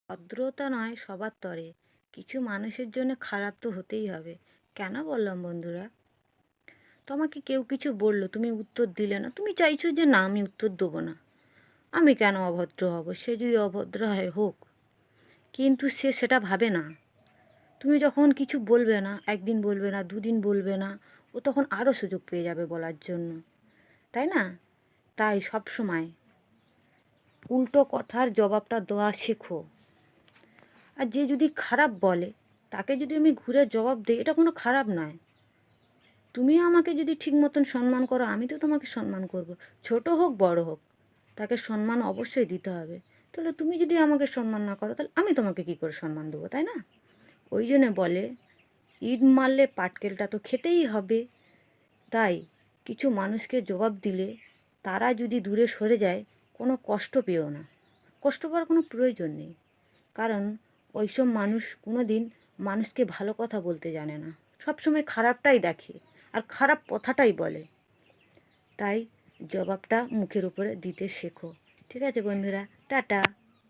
ভদ্রতা নয় সবার তরে, কিছু মানুষের জন্য খারাপ তো হতেই হবে। কেন বললাম বন্ধুরা? তোমাকে কেউ কিছু বললো, তুমি উত্তর দিলে না, তুমি চাইছো যে না আমি উত্তর দেবো না, আমি কেন অভদ্র হব, সে যদি অভদ্র হয় হোক। কিন্তু সে সেটা ভাবে না। তুমি যখন কিছু বলবে না, একদিন বলবে না, দুদিন বলবে না, ও তখন আরও সুযোগ পেয়ে যাবে বলার জন্য, তাই না? তাই সব সময় উল্টো কথার জবাবটা দেওয়া শেখো। আর যে যদি খারাপ বলে, তাকে যদি আমি ঘুরে জবাব দিই, এটা কোনো খারাপ নয়। তুমি আমাকে যদি ঠিক মতন সম্মান করো, আমি তো তোমাকে সম্মান করব। ছোট হোক বড় হোক, তাকে সম্মান অবশ্যই দিতে হবে। তাহলে তুমি যদি আমাকে সম্মান না করো, তাহলে আমি তোমাকে কী করে সম্মান দেবো, তাই না? ওই জন্যে বলে, ইট মারলে পাটকেলটা তো খেতেই হবে। তাই কিছু মানুষকে জবাব দিলে তারা যদি দূরে সরে যায়, কোনো কষ্ট পেও না। কষ্ট পাওয়ার কোনো প্রয়োজন নেই। কারণ ওইসব মানুষ কোনো দিন মানুষকে ভালো কথা বলতে জানে না, সবসময় খারাপটাই দেখে আর খারাপ কথাটাই বলে। তাই জবাবটা মুখের উপরে দিতে শেখো। ঠিক আছে বন্ধুরা, টাটা।